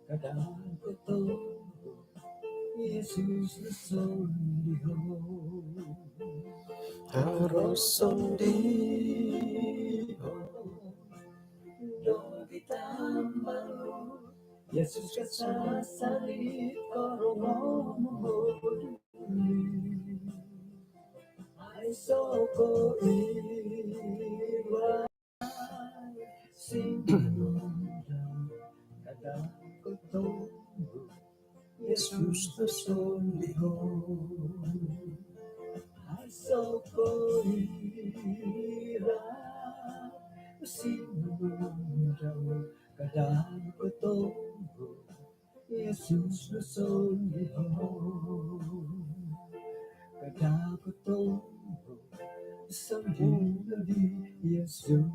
kadang ketemu Yesus sesungguh harus sendiri Dobi tambah Yesus kasasari koromo memboduli Ai soko iwa sinundang kadang ketemu Yesus sesungguh Ai soko iwa sinundang kadang ketemu Yesus sesungguh kadang ketemu sendiri Yesus.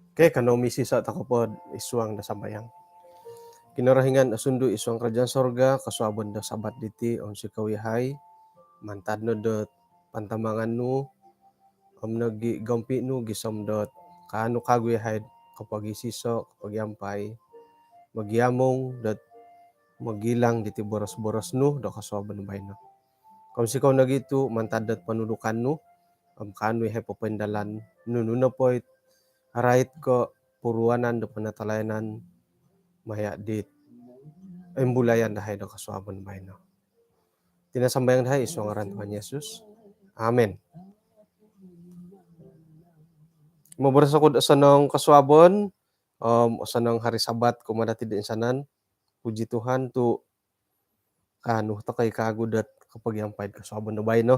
Oke, kano misi sa takopod isuang da sambayang. Kinarahingan asundu isuang kerajaan sorga kasuabon da sabat diti on si kawihay mantad no dot pantambangan nu nagi gampi nu gisom dot kaano kawihay kapag isiso kapag yampay magyamong dot magilang diti boros-boros nu do kasuabon bay no. Kung sikaw nagitu mantad dot panudukan nu kaano hay papendalan nununa po'y right ko puruanan do panatalayanan maya dit embulayan dahay do kasuabon bay no. Tinasambayang dahay isu ngaran Tuhan Yesus. Amen. Mabaras ako sa nang kasuabon sa nang hari Sabat kumadati din sanan. Puji Tuhan tu kanu to kay kagudat kapag yampay kasuabon no bay no.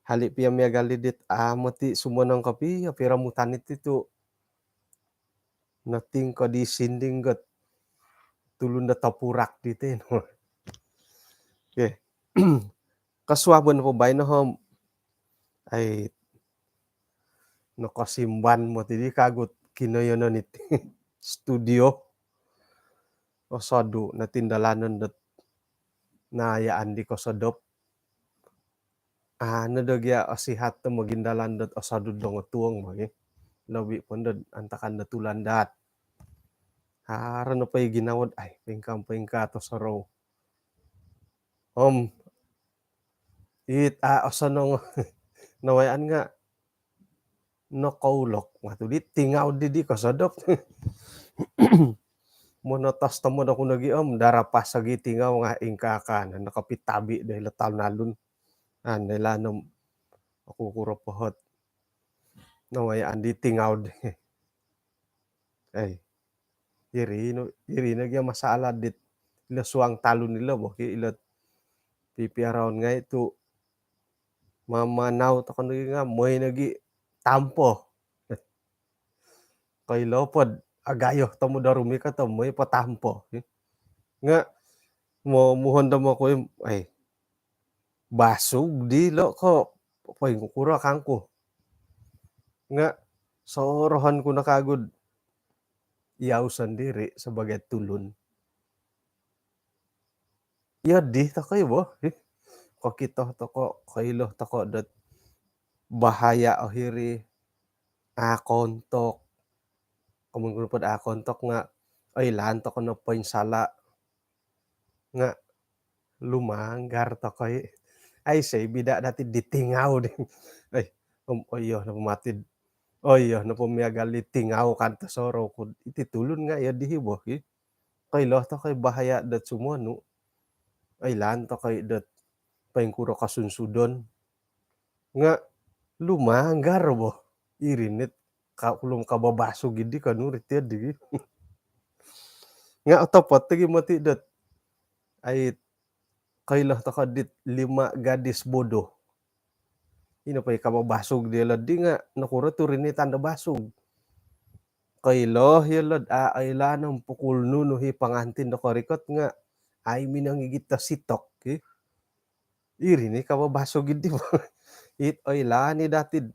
Hali piya miya galidit mati sumonang kapi pira mutanit itu nating ko di sinding got tulun da tapurak dito no. Okay. Kasuabon po bay no hom ay nakasimban mo tidi kagut kinoyonon iti studio o sadu natindalanon dot nayaan di ko sadop nadagya asihat to magindalan dot asadu dong tuong magi labi pondod antakan datulan dat no pay ginawad ay pingka to saraw asanong nawayan nga no kaulok matudit tingaw di kasadop monotas tamo na kung nagiam darapas sagi tingaw nga ingkakan nakapitabi dahil tal nalun nilanom ako kuropahot nawayaan di tingaw di ay iri nagya masala dit ila suang talon nila mo ila pipiaraon nga itu mamanaw to kan nga moy nagi tampo kay lopod agayo tamo darumi ka to moy patampo nga muhon mo ko ay basog di lo ko pay kura kangko nga sorohan ko nakagod iyaw sandiri sebagai tulun ya di ta kayo bo ko kita to ko kailo to ko dat bahaya ohiri kontok kumun pod kontok nga ay lanto ko na point sala nga lumanggar to kay ay say bida dati ditingaw din ay oyo na pumatid oyo na pumiyagali tingaw kanto soro ko iti tulun nga ya dihibo kay lo to kay bahaya dat sumuano ay lanto kay dat paingkuro kasunsudon nga lumanggar bo irinit kulum kababaso gidi kanurit ya di nga otopot tigi mati dat ay kailah to kadit 5 gadis bodoh ino pay kababasog di di nga nakura to rin tanda basog kailo hilod ailanong pukul nuno hi pangantin do korikot nga ay minangigit ta sitok iri ni kababasog gidi mo it oilani datid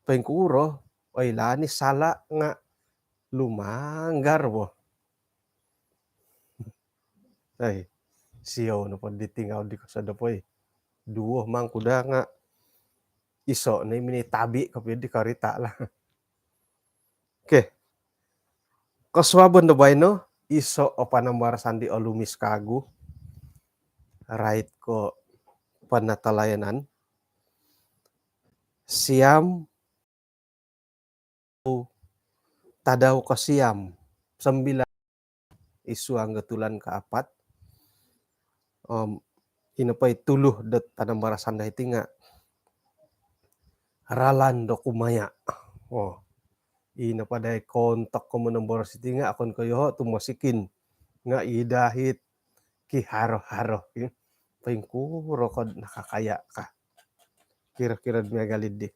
pengkuro oilani sala nga lumanggar bo ay Sio na pod ditingaw di kasada poy. Duo mang kuda nga iso na mini tabi kapid di karita lah. Oke. Kaswabon na ba no? Iso o panambar sandi o lumis kagu. Right ko panatalayanan. Siam tadaw ko siam. 9 isu ang gatulan kaapat. Inapay tuluh dat panambar sanda iti nga ralan do kumaya. Oh. Ina paday kontak ko mo ng boros iti nga akon kayo tumasikin nga idahit ki haro-haro. Paingkuro ko nakakaya ka. Kira-kira may galid di.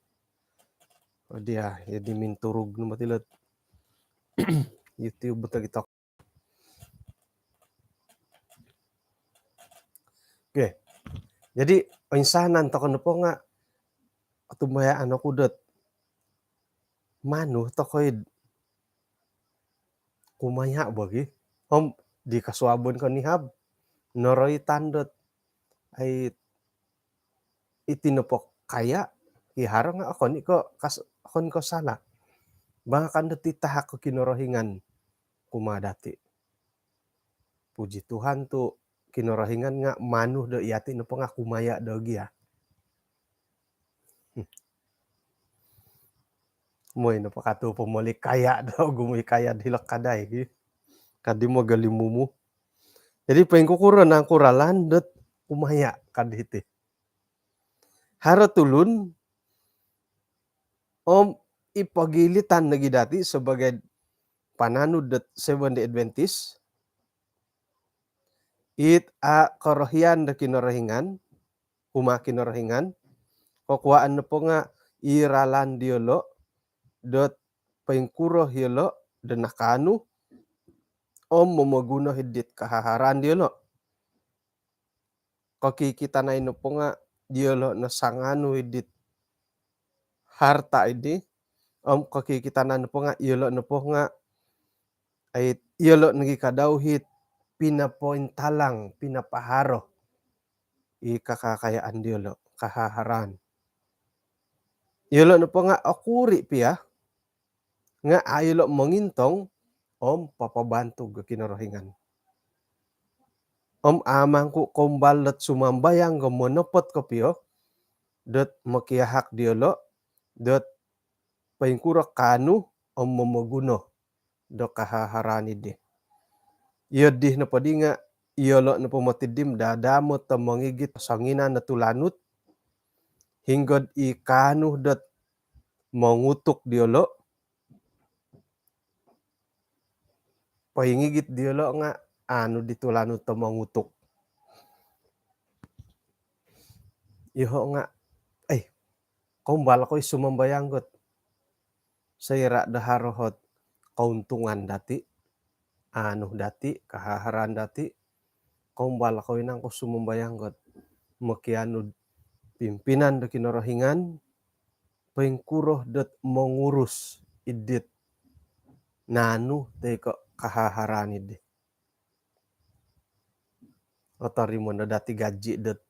O dia, ya di minturog na matilot. YouTube butag ito. Okay. Jadi, insanan to ko na po nga tumayaan ako dot mano to ko'y kumaya bagi. Di kaswabon ko ni Hab. Noroy tandot ay itinupok kaya. Iharo nga ako ni ko akon ko sala. Baka kanda titahak ko kinorohingan kumadati. Puji Tuhan tu kinorohingan nga manuh do iyati no nga kumaya do gia. Moy no pakatu pumuli kaya do gumuy kaya dilak kaday. Kadi mo galimumu. Jadi pengkukuro nang kuralan dot kumaya kaditi. Haro tulun ipagilitan na gidati sebagai pananud dot Seventh-day Adventist. It a korohian da kinorohingan, kinorohingan, kukuhaan na po nga iralan diolo, dot pengkuro hiolo, dan nakanu, mamaguno hidit kahaharan diolo. Kakikita na ino po nga diolo na sanganu hidit harta ini, kakikita na po nga iolo na po nga ay iolo nagikadawhit pinapointalang pinapaharo ikakakayaan diolo kahaharan. Iolo na po nga akuri piya nga ayolo mangintong papabantu kinorohingan. Amang ko kumbalat sumambayang gamonopot ko piyo dot makiyahak diolo dot paingkura kanu mamaguno do kahaharani di. Yodih na padi nga iolo na pumatidim dadamot ta mangigit sangina na tulanut hinggod ikanu dot mangutuk diolo paingigit diolo nga ditulanut ta mangutuk. Iho nga kumbal ko'y sumambayanggot sa ira daharohot kauntungan dati dati kahaharan dati kumbal ko'y nang ko sumambayanggot makianud pimpinan do kinorohingan pengkuroh dot mengurus idit nanu teko kahaharanid. Otarimo na dati gaji dot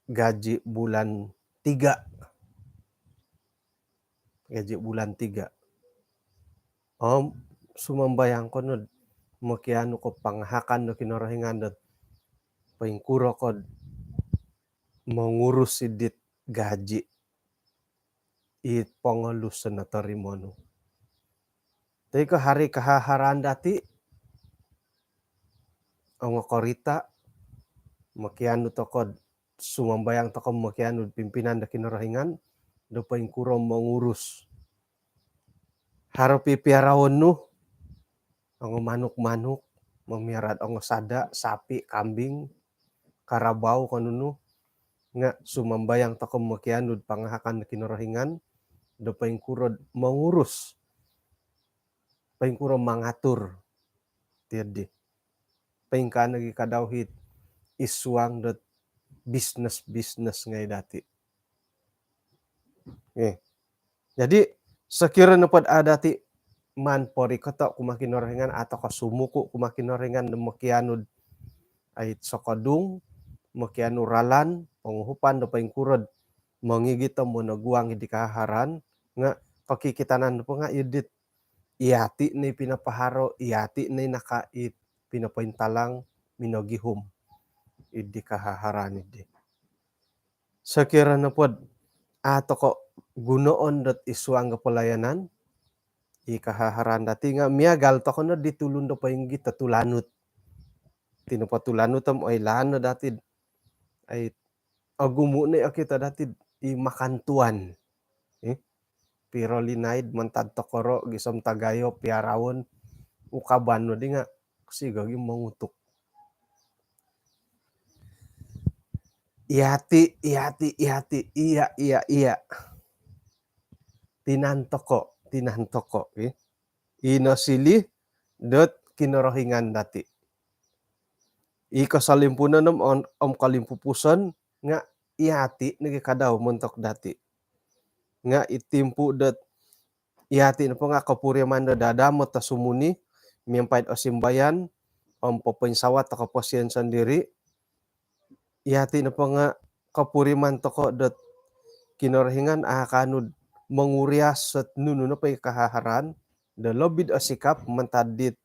gaji bulan 3. Gaji bulan 3. Sumambayang ko nun makiano ko panghakan do kinorohingan dot pengkuro ko mengurus idit gaji it pangolus na tarimono. Tapi ko hari kahaharan dati ang korita makiano to ko sumambayang to ko makiano pimpinan da kinorohingan do pengkuro mengurus haro pipiarawon nu ang manuk-manuk mamiarad ang sada sapi kambing karabao kanunu nga sumambayang to ko makiano panghakan da kinorohingan do pengkuro mengurus pengkuro mangatur tiadi pengkan lagi kadawhit iswang dot business ngay dati. Jadi sekira napad adati man pori koto kumakinorengan atau kasumuku kumakinorengan demakianud Ait sokodung makianu ralan panguhupan da paing kurod mangigit mo naguang di kaharan nga pakikitanan po nga idit iati ni pinapaharo iati ni nakait pinapaintalang minogihum idi kahaharan idi. Sakira na pod ato ko gunoon dot isuang nga pelayanan ikahaharan dati nga miagal to kono ditulun do painggi tatulanut tinupatulanut am ay lano dati ay agumo na kita dati makantuan pero linaid mantad tokoro gisom tagayo piarawon ukaban no di nga sigag yung mangutok ihati iya tinantoko inosili dot kinorohingan dati ikasalimpunan om kalimpupusan nga ihati nagikadaw muntok dati nga itimpu dot ihati na po nga kapuriman do dadamot ta sumuni miyampayad o simbayan om papansawat ta kapasyan sandiri ihati na po nga kapuriman toko dot kinorohingan kanud mangurias at nuno na pa'y kahaharan da lobid o sikap mantadit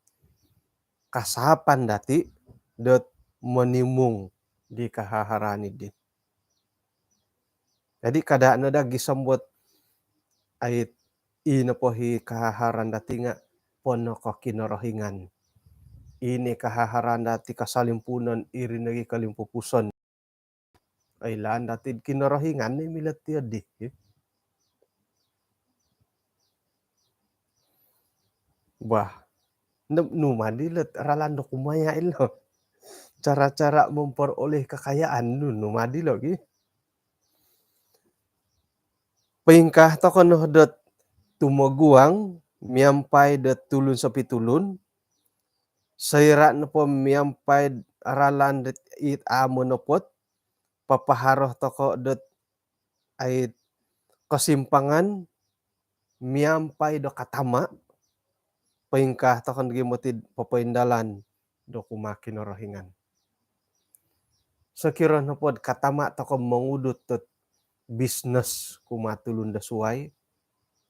kasapan dati dot manimung di kahaharani din. Jadi kada na da gisambot ay ina po hi kahaharan dati nga pono ko kinorohingan. Ini kahaharan dati kasalimpunan iri nagi kalimpupuson. Ay laan dati kinorohingan ni milat di. Wah, numadilat ralando kumaya ilo. Cara-cara memperoleh kekayaan numadi lagi. Paingkah to kono dot tumaguang miampai dot tulun sa pitulun. Sayra na po miampai aralan dot it amo na pot. Papaharoh toko dot ay kasimpangan miampai do katama. Paingkah to kono gimotid papaindalan do kumakinorohingan. Sakira na pod katama to ko mangudot tot business kumatulun da suway.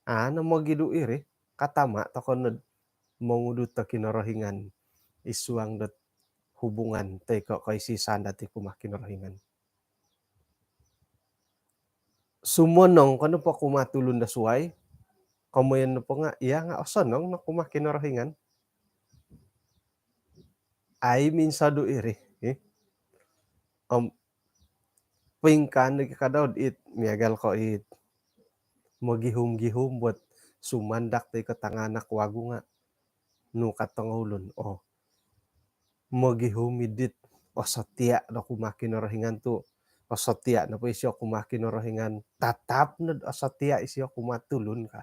Ano magidu iri katama to ko mangudot ta kinorohingan isuang dot hubungan tay ko kay sisan dati kumakinorohingan. Sumonong kano po kumatulun da suway kamuyan na po nga iya nga osonong na kumakinorohingan ay minsado iri pingkan nagkakadaw it miagal ko it magihum-gihum buat sumandak tay katanganak wago nga no katangulon magihumidit o satya na kumakinorohingan to o satya na po isyo kumakinorohingan tatap na o satya isyo kumatulun ka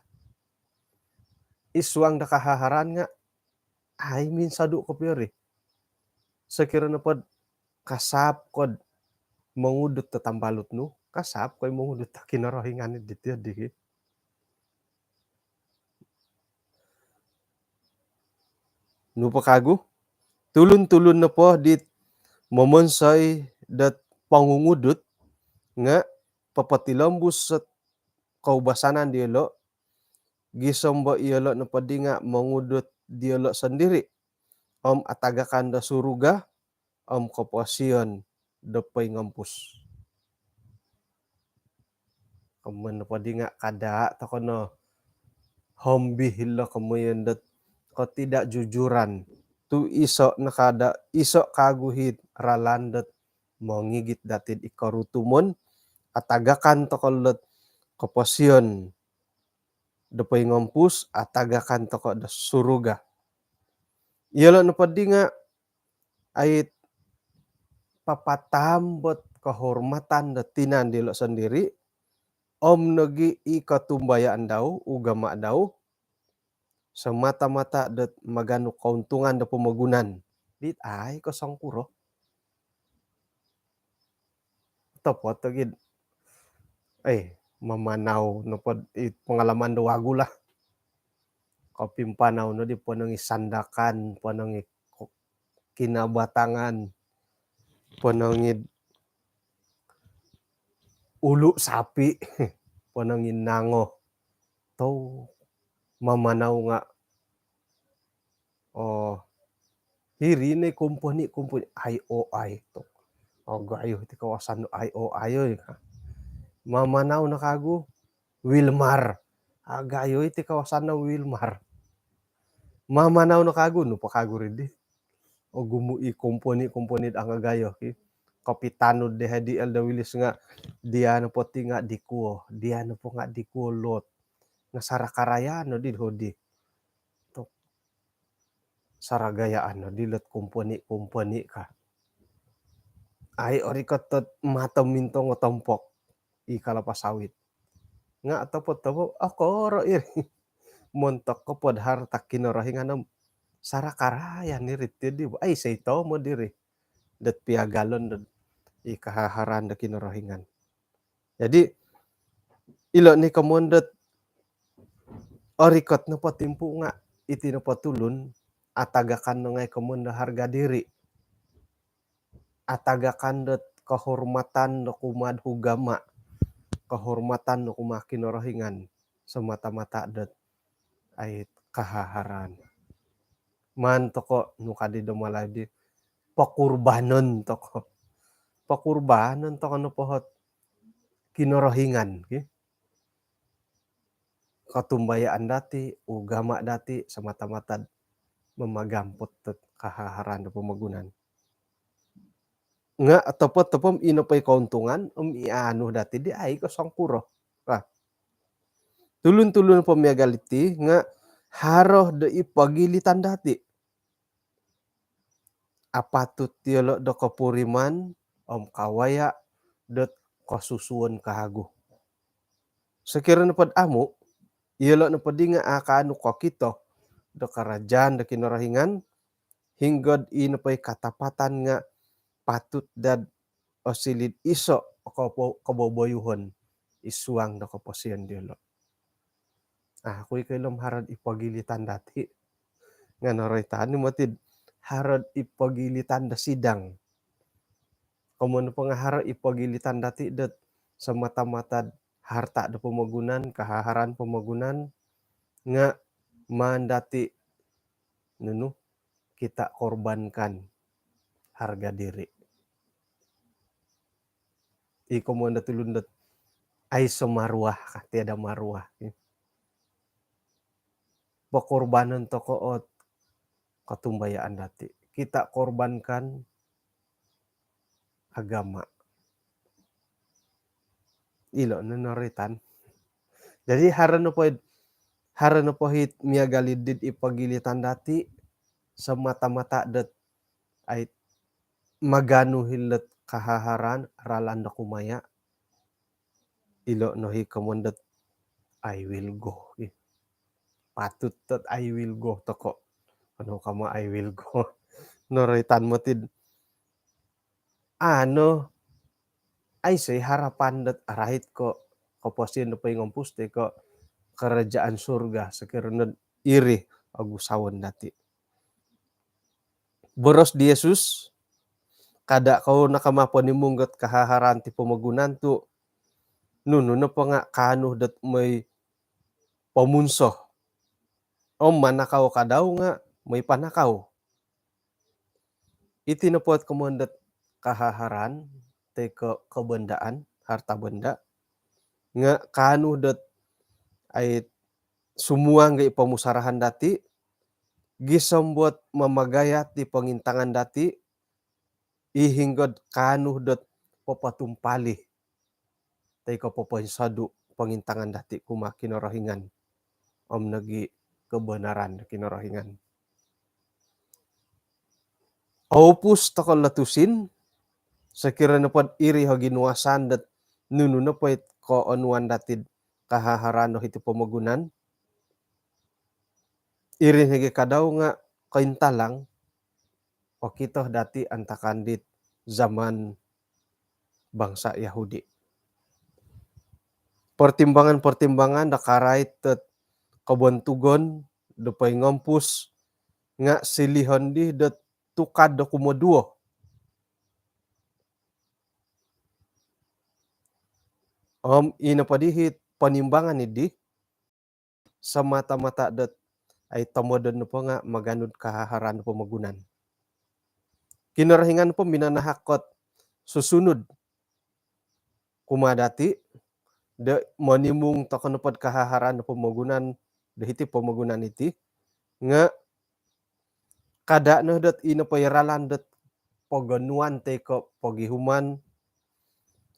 iswang nakahaharan nga ay minsado ko piyori sakira na pod kasap kod mangudot ta tambalot no kasap koy mangudot ta kinorohingan dito di no pakago tulun-tulun na po dit mamonsay dat pangungudot nga papatilambus sa kaubasanan dielo gisomba ielo na padi nga mangudot dielo sandiri atagakan da suruga kapasiyon da pay ngampus kaman na padi nga kada ta kono hombihilo kamuyan dat ko tidak jujuran tu iso nakada iso kaguhit ralandat mangigit datid ikarutumon atagakan to kolot kapasyon da pay ngampus atagakan to ko da suruga iyalo na padi nga ay papatambot kahormatan da tinan dilo sendiri nagi ikatumbayaan daw ugama daw sa mata-mata dat magano kauntungan da pamagunan dit ay kasangkuro tapot tagid ay mamanaw no pod pengalaman do wago lah kapimpanaw no di po nang isandakan po nang kinabatangan Panangid ulu sapi, panangin nango. Tau mamanaw nga, oh, hiri ni kumpuni ay o ay to. O gayo ti kawasan ay o ayo ka. Mamanaw na kago Wilmar. Agayo iti kawasan na Wilmar. Mamanaw na kago no pakago rin di. O gumui kumpuni ang agayo. Kapitano de hadi el dawilis nga diano po ti nga dikuo. Diano po nga dikuo lot. Nga sarakarayano di hodi. To saragayaan no dilot kumpuni ka. Ay orikatot mataminto nga tampok. Ikalapasawit. Nga tapot ako ro iri. Montok ko pod harta kinarahingan sarakarayan ni rityo di ba? Ay say to mo diri. Dat piagalon dat ikahaharan da kinarahingan. Jadi ilo ni kamondot orikot na patimpu nga iti na patulun atagakan no ngay kamonda harga diri. Atagakan dat kahormatan no kumad hugama. Kahormatan no kumakinarahingan sa mata-mata dat ay kahaharan. Man toko no kadi dumaladi pakurbanon toko. Pakurbanon toko no pohot kinarahingan. Okay? Katumbayaan dati, ugama dati sa mata-mata mamagampot at kahaharan na pamagunan. Nga tapom inapay kauntungan iano dati di ay kasangkuro. Tulun-tulun pamiagaliti nga haro da ipagilitan dati. Apatut tiyalo da kapuriman kawaya dat kasusuan kahago. Sekira na pad amo, iyalo na pad nga akaano ko kito da karajaan da kinarahingan hinggod inapay katapatan nga patut dad o silid iso o kaboboyuhon isuang da kapasiyan dilo. Ako'y kailam harad ipagilitan dati. Nga naraytaan ni matid harad ipagilitan da sidang. Kamun pa nga harad ipagilitan dati dat sa mata-mata harta da pamagunan, kahaharan pamagunan nga man dati kita korbankan harga diri. Ikaw mo na tulundat ay sumarwah ka, tiada marwah. Pakorbanan to ko at katumbayaan dati. Kita korbankan agama. Ilo na naritan. Jadi haran po hit miagalidid ipagilitan dati sa mata-mata dat ay magano hilat kahaharan ralan da kumaya. Ilo no hi kamondat I will go. Patut that I will go toko. Ano kama I will go. Noritan mo tid. Ano ay say harapan dat arahit ko kapasin na pa yung puste ko kerajaan surga sekiranya iri agusawan dati. Boros di Yesus kada kau nakamapon ni munggot kahaharan ti pamagunan tu nuno na pa nga kano dat may pamunso. O manakaw ka daw nga may panakaw. Itinapot kumondat kahaharan te kabandaan harta benda nga kano dat ay sumuang nga ipamusarahan dati gisambot mamagayat di pangintangan dati ihinggod kano dat papatumpali tay kapapansadu pangintangan dati kumakinarahingan nagi kebenaran kinarahingan. Opus takal latusin sekira na pad iri haginuasan dat nuno na pait ko onuan datid kahaharan no iti pamagunan. Iri higi kadaw nga kaintalang o kito dati antakandit zaman bangsa Yahudi. Pertimbangan nakarait at kabantugon dapay ngampus nga silihon di dat tukad da kumoduo. Ina padihit panimbangan idi semata-mata det ay tamoden po nga maganud kahaharan po magunan. Kinarahingan po minanahakot susunod kumadati de manimung takanupad kahaharan po magunan dahiti po magunan iti nga kada no det ina payaralan det paganuan te ko pagihuman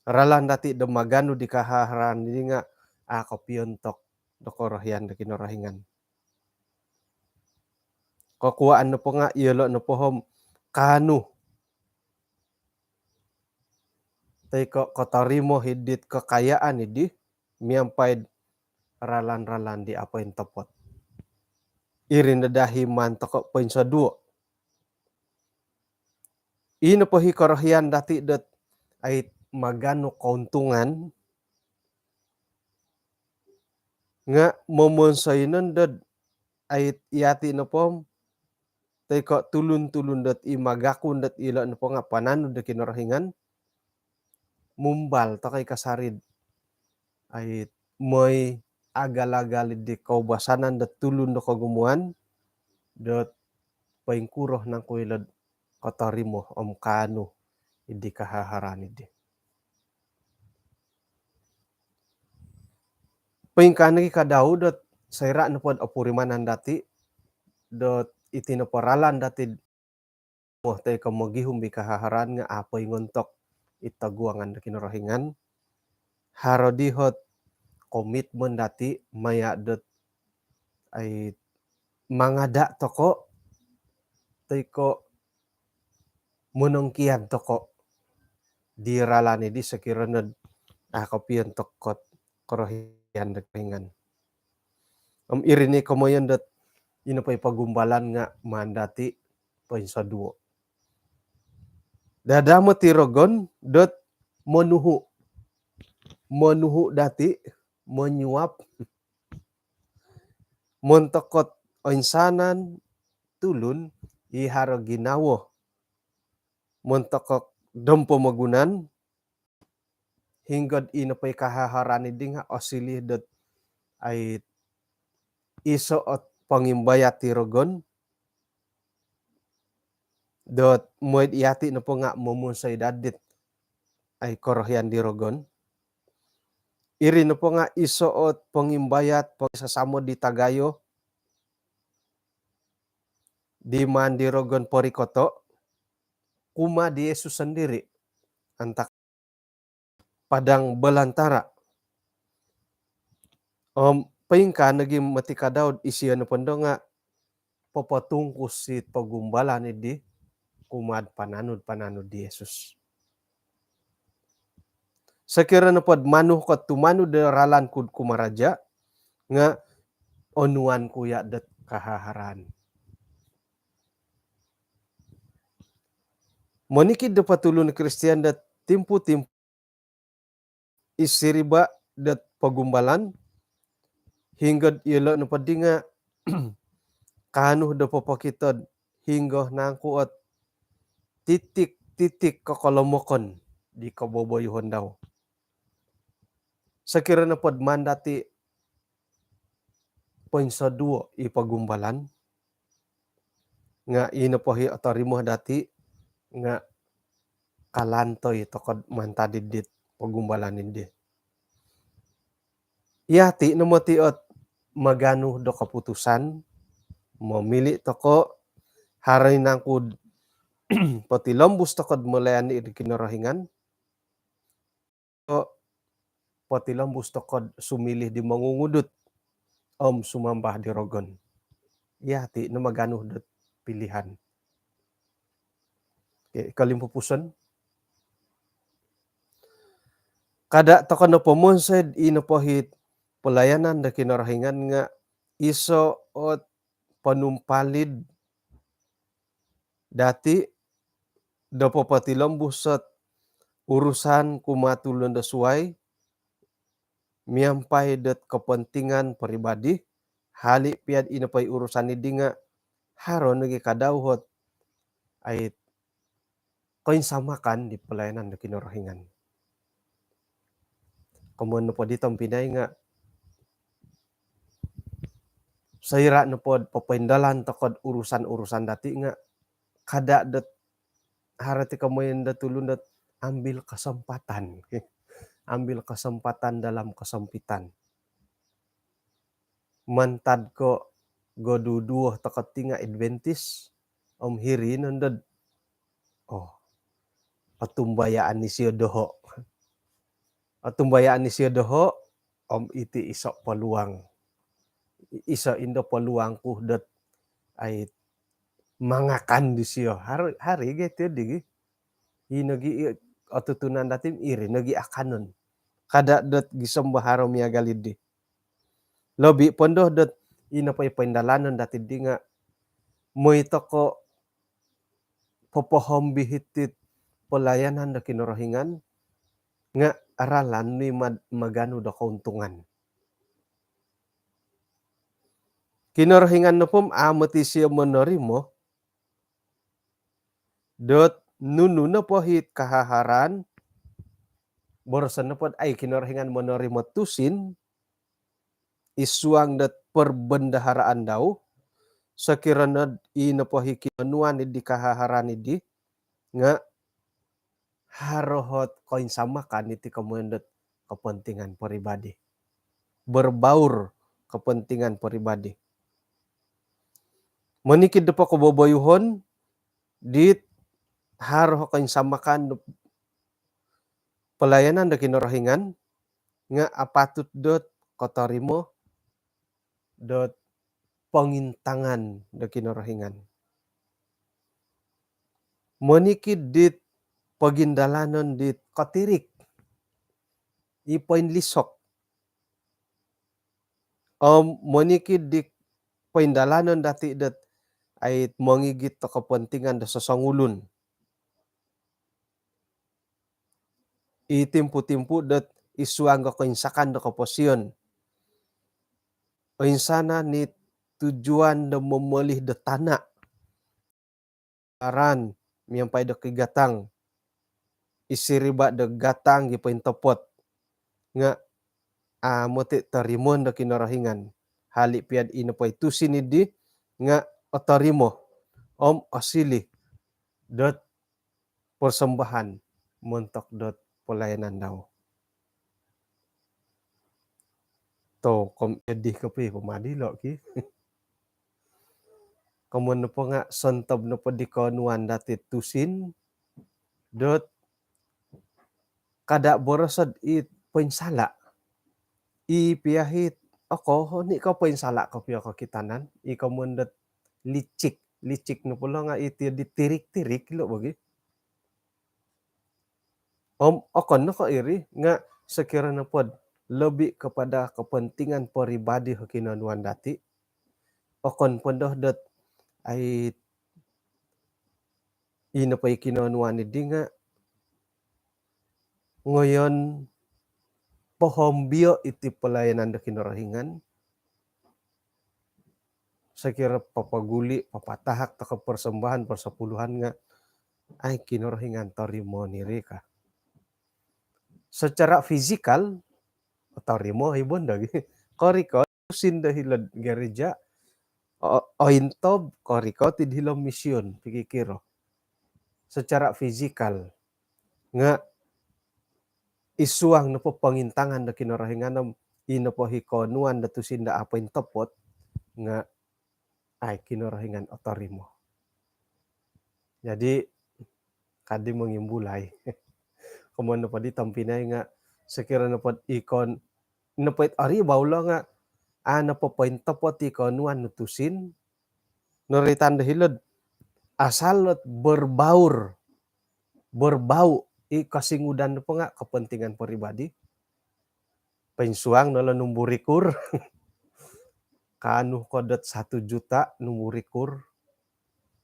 ralan dati de maganu di kahaharan ini nga akopiontok dokorohyan de kinarahingan. Kakuaan na po nga iyalo na po hom kanu tay ko kotarimo hidit kekayaan idi miampay ralan-ralan di apa yang tepot. Irin na dahi man toko poin sa duo. Ino po hikorohyan dati det ay magano kauntungan nga momonsainon det ay iyati na po tay ko tulun-tulun det imagakun det ilo na po nga panano de kinarahingan mumbal takay kasarid ay moy agalagalid di kaubasanan det tulun do kagumuan det paingkuroh ng kuilad katarimo kanu idi kahaharan idi. Paingkanagi kadau det saira na pod apurimanan dati dot itinaparalan dati mo tay kamagihum bi kahaharan nga apay ngontok itaguangan da kinarahingan harodihot komitmen dati maya det ay mangada toko tay ko munongkian toko di ralani di sakiranad akapian tokot korohian da kahingan. Irini kamoyan det ino pay pagumbalan nga mandati poin sa duo. Dadamo tirogon dot monuhu dati menyuap montokot oinsanan tulun iharo ginawo montokok dompo magunan hinggod ino pay kahaharani di nga osili dot ay iso at pangimbayat tirogon dot moed iyati na po nga mumunsay dadit ay korohyan dirogon. Iri na po nga isuot pangimbayat pagsasamo di tagayo di man dirogon porikoto kuma di Yesus sendiri antak padang belantara. Paingka naging matika daw isiya na pondo nga papatungkos si pagumbalan idi kumad pananod di Yesus. Sakira na pod manuh ko tumano de ralan kud kumaraja nga onuan kuya det kahaharan. Monikid da patulon ni Kristiyan dat timpo-timpo isiriba dat pagumbalan hinggod ilo na padi nga kanuh da papakitod hinggo nangkuot titik-titik kakolomokon di kaboboyhon daw. Sakira na pod mandati poin sa duo ipagumbalan nga inapahi atarimo dati nga kalantoy tokod mantadidit pagumbalan hindi. Iyati no motiot magano do kaputusan mamili toko haray nangkud pati lombus tokod mulayan ni kinarahingan o pati lombus tokod sumilih di mangungudot sumambah di rogon. Iyati no magano do pilihan. Kalimpupuson kada toko na pomonsed inapahit pelayanan da kinarahingan nga iso ot panumpalid dati da papatilom busot urusan kumatulon da suway miampay dat kepentingan pribadi hali piad inapay urusan idi nga haron nagi kadawhot ay koinsamakan di pelayanan da kinarahingan. Komo po dito pinay nga sayra na po papaindalan takod urusan-urusan dati nga kada dat harati kamoy da tulun dat ambil kesempatan. Ambil kesempatan dalam kesempitan. Mantad ko goduduh takot tinga Adventist om hiri nandad. Oh, patumbayaan ni siya doho. Patumbayaan ni siya doho om iti isok peluang. Isa indo peluang ku dat ay mangakan di siya. Hari gitu digi. Inagi atutunan datim iri nagi akanon. Kada dat gisambaharo miya galidi. Lobi pondo dat ina pa ipindalanon dati di nga mo ito ko popohom bihitit pelayanan da kinorohingan nga aralan ni magano da kauntungan. Kinorohingan no pom amati siya monorimo dot nunu na po hit kahaharan borosan na po ay kinorohingan monorimo tusin isuang dat perbendaharaan daw sakirana ina po hikinuan di kahaharan di nga harohot koin samakan iti kemudian kepentingan pribadi. Berbaur kepentingan pribadi. Manikid pa ko boboyuhon dit haroh koin samakan pelayanan da kinorohingan nga apatut dot kotorimo dot pengintangan da kinorohingan. Manikid dit pagindalanon dit kotirik ipoin lisok monikid di paindalanon dati dat ay mangigit to kepentingan da sasangulun itimpu-timpu dat isuang ko insakan da kaposyon o insana ni tujuan da memelih da tanah aran miyampay da kigatang isiriba da gatang gipain topot nga mote tarimon da kinorohingan hali piad ina po tusin idi nga otarimo om asili dot persembahan montok dot pelayanan daw. To kom edih kapi pemadilo ki. Kamun na po nga santob na po di kanuan dati tusin dot kada borosod it pinsala ipiyahit ako ni ka pinsala ka piyo kakitanan ikaw mundat licik na pula nga iti ditirik-tirik lo bagi okon na ka iri nga sekira na pod lebih kepada kepentingan pribadi hakinanuan dati okon pondoh dat ay ina pa ikinanuan ni di nga ngayon pohombio iti pelayanan da kinorohingan sekira papaguli papatahak ta persembahan persepuluhan nga ay kinorohingan tarimo ni Rika. Secara fisikal tarimo hibon dagi koriko sinda hilad gereja ointob koriko tid hilom misyon pikikiro. Secara fisikal nga isuang na po pangintangan da kinorohingan ino po hikonuan da tusinda apain topot nga ay kinorohingan otorimo. Jadi kadi mengimbulay. Kumano pa di tampinay nga sekira na po ikon na po ari bawlo nga na po point topot ikonuan nutusin noritan da hilod asalot berbau kasingudan po nga kepentingan pribadi pensuang nala numburikur kanu kodot 1 juta numburikur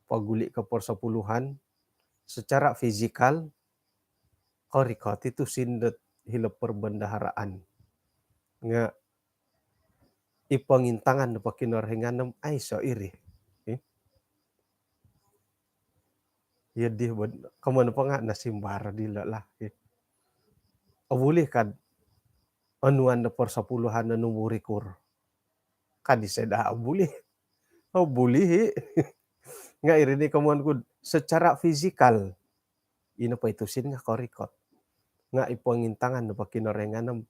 paguli ke persepuluhan secara fisikal korikot itu sindet hilap perbendaharaan nga ipangintangan na pakinorhingan ay so iri yadi kamano pa nga nasimbara dila lah. Abuli kad anuan da persapuluhan na numurikur. Kadi seda buli. Oh bulihi. Nga irini kamuan kud secara fisikal. Ino pa itusin nga korikot. Nga ipangintangan no pakinorenganam.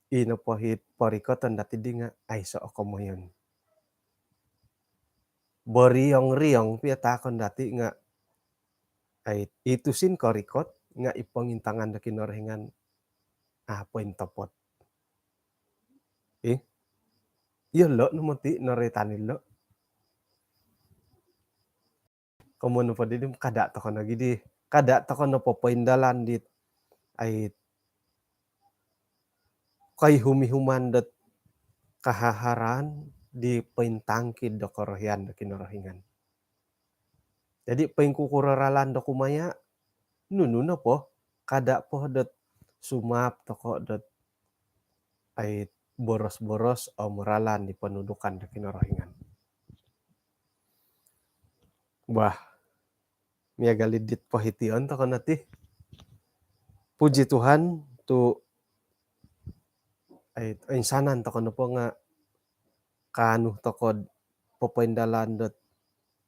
Ino pa hit parikotan dati di nga ay so ako mo yun. Boriong-riong piyatakon dati nga ay itusin korikot nga ipangintangan da kinorengan apoy topot. Iyo lo numuti naretanil lo. Kamuan pa didim kada to kono gidi. Kada to kono popoindalan dit ay kay humihuman dat kahaharan di paintangkid da korohyan da kinorohingan. Jadi paingkukuralan da kumaya nunu na po kada po dat sumap toko dat ay boros-boros o moralan di pendudukan da kinorohingan. Wah, miagalidit pahition to kanati. Puji Tuhan tu ay insanan to kono po nga kanu tokod popoindalan dat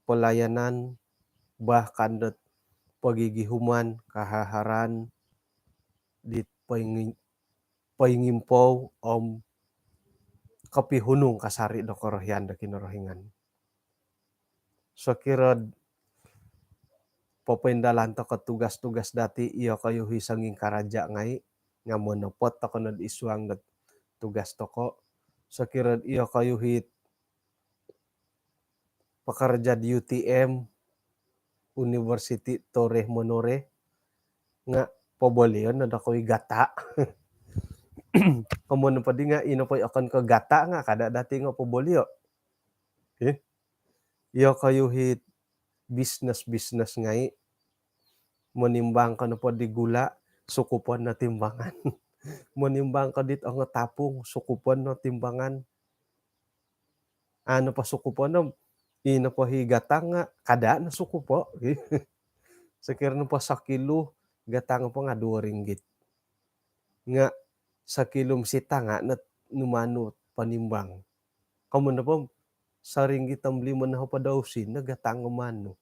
pelayanan bahkan dat pagigihuman kahaharan di paingimpow om kapihunong kasari da korohyan da kinorohingan. So kirod popoindalan to tugas-tugas dati iyo kayo hisanging karaja ngai nga monopot to kono isuang dat tugas toko. So kirod iyo kayo hit pakarja di UTM University Torre Monore nga pobolion na dakoy gata. Kamuan pa di nga ino pa akan ka gata nga kada dati nga pobolio. Iyo kayo hit business ngai monimbang ka na po di gula sukupon na timbangan. Monimbang ka dit ang tapong sukupon na timbangan. Ano pa sukupon na ino pa higatang nga kada na sukupo. Sakir no pa sa kilo gatang pa nga 2 ringgit. Nga sa kilom sita nga na numano panimbang. Kamu na po sa ringgit ang 5 na pa daw sin nagatang umano.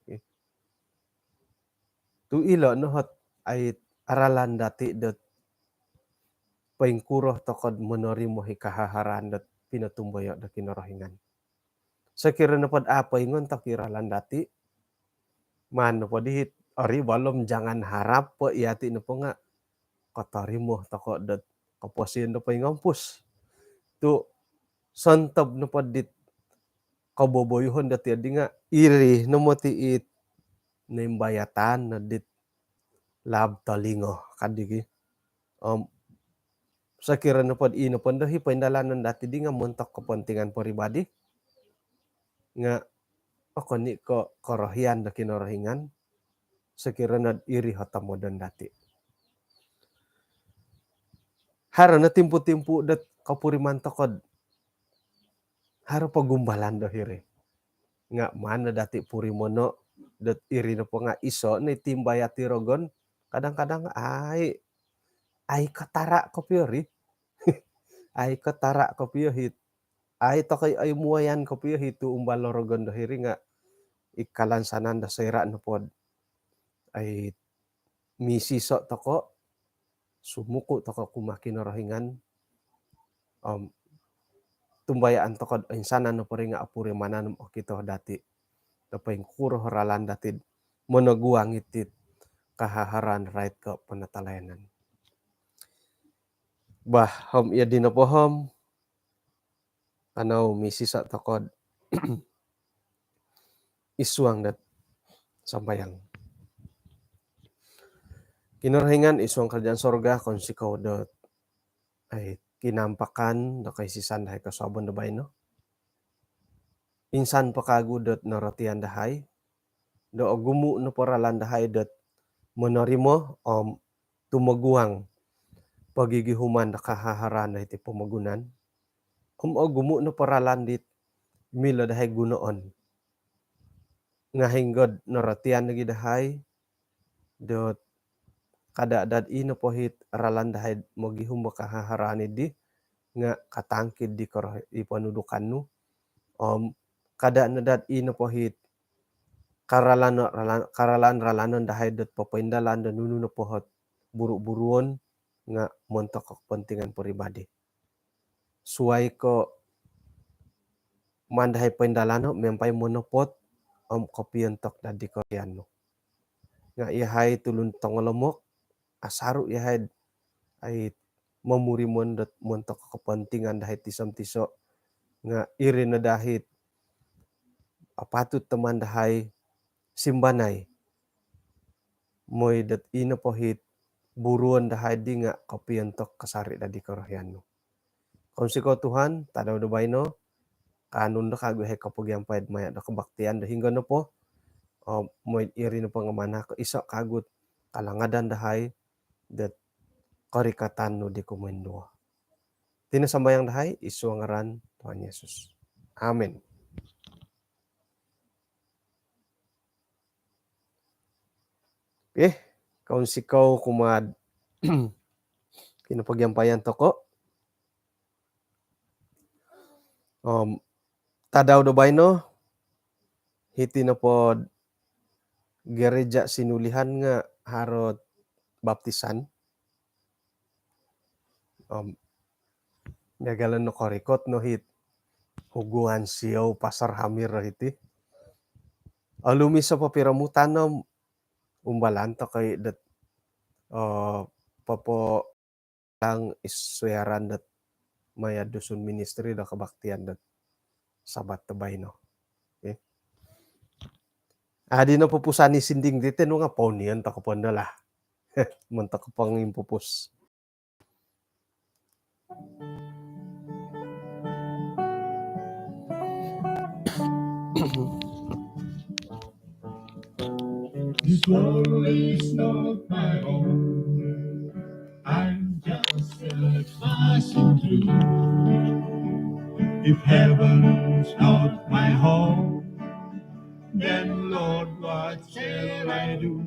Tu ilo no hot ay aralan dati dat paingkuroh tokod monorimo hikahaharan dat pinatumbayo da kinorohingan. Sa kira na pod apay ngon takiralan dati mano po dihit ari walom jangan harap po iati na po nga katarimo toko dat kapusin na po yung ngampus. Tu santab na po dit kaboboyhon dati adi nga iri no mo tiit na imbayatan na dit lab talingo kadigi. Sa kira na pod ino po dahi paindalanan dati di nga montok kepentingan pribadi nga ako ni ko korohyan da kinorohingan sa kira na iri hotamodon dati. Haro na timpu-timpu dat kapuriman tokod haro pagumbalan do hiri. Nga mana dati purimono dat iri na po nga iso na timbayati rogon kadang-kadang ay katara ko piori. Ay katara ko hit. Ay to kay ay muayan ko hit umbalo rogon do hiri nga ikalansanan da sera na pod. Ay misiso toko sumuko toko kumakinorohingan tumbayaan toko insanan no pori nga apuri mananum o kito dati tapaing kuro haralan dati monoguang itit kahaharan right ko panatalayanan. Bah hom iya dino po hom ano misisa toko isuang dat sambayang. Kinorohingan isuang kerjaan sorga kon sikaw dot ay kinampakan da kay sisan dahay kasabon da bay no. Insan pakagu dot naratian dahay do gumu no paralan dahay dot monorimo tumaguang pagigihuman da kahaharan da iti pamagunan. Gumu no paralan dit mila dahay gunoon. Nga hinggod naratian lagi dahay dot kada adat ino pohit ralan dahai mogi humba kahaharani di nga katangkid di koroh ipanudukannu kada nadat ino pohit karalan ralanon dahai dot papaindalan dan nunu na pohot buru-buruon nga montok kepentingan pribadi. Suai ko mandahay paindalano mempai monopot kopion tok na di koreano. Nga ihay tulun tongolomok asaru ihay ay mamuri montok kepentingan dahay tisam-tiso nga iri na dahit apatut teman dahay simbanay moy dat ino pohit buruan dahay di nga kopion tok kasari na di koreano. Konsiko Tuhan tadaw do bayno kanun da kago hay kapugyan payad maya da kabaktian da hingga no po moy iri no pangamana ko isa kagut kalangadan dahay dat karikatan no di kumendo. Tinasambayang dahay isu ngaran Tuhan Yesus. Amen. Kaun sikaw kumad kinapagyampayan toko. Tadaw do bayno hiti na po gereja sinulihan nga harot baptisan. Nagalan no korikot no hit huguan siyaw pasar hamir hiti. Alumi sa papiramutan no umbalan to kay dat papo lang issuyaran dat maya dusun ministry da kabaktian dat sabat tabay no. Okay. Adi na pupusani sinding dito no nga ponian ta kapandala. Munta ko pang impupus. This world is not my own. I'm just passing through. If heaven's not my home, then Lord, what shall I do?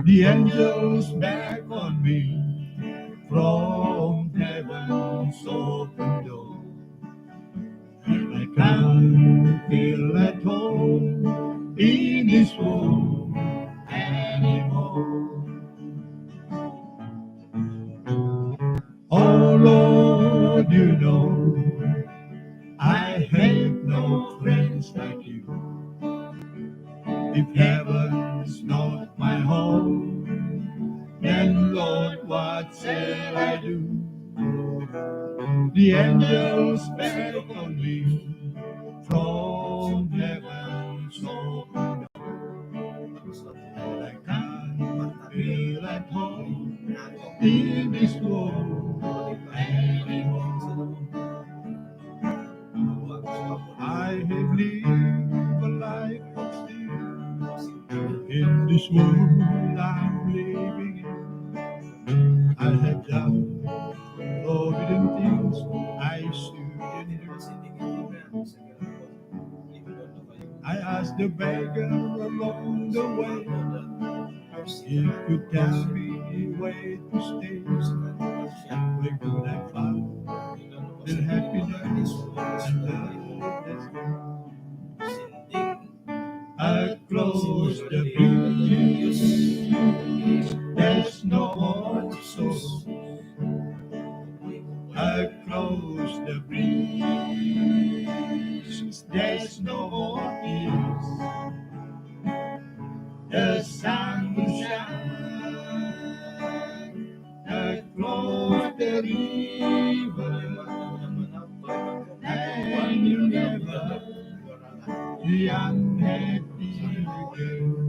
The angels beckon me from heaven's open door, and I can't feel at home in this world anymore. Oh Lord, you know I have no friends like you. If heaven's not my home, then Lord, what shall I do? The angels beckon me from heaven's open door, and I can't feel at home in this world anymore. I have lived a life of sin in this world I'm living in. I have done forbidden things I shouldn't do. I asked the beggar along the way if he could tell me where to stay. Where could I find the happiness and love that's across the bridge? There's no more source. Across the bridge, there's no more peace. The sun will shine across the river, and you'll never be unhappy again.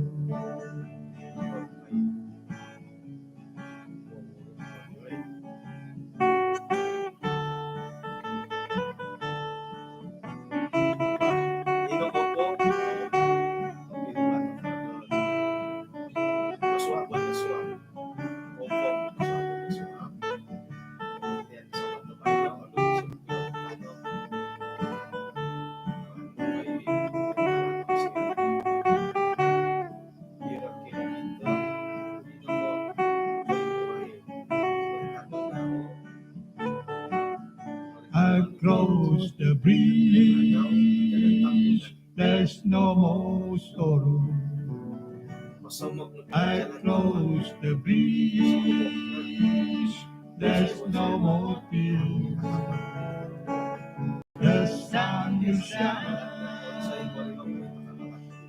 close the breeze, there's no more sorrow. I close the breeze, there's no more fear. The sun will shine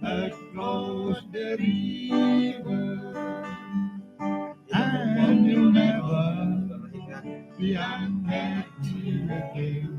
across the river, and you'll never be unhappy again.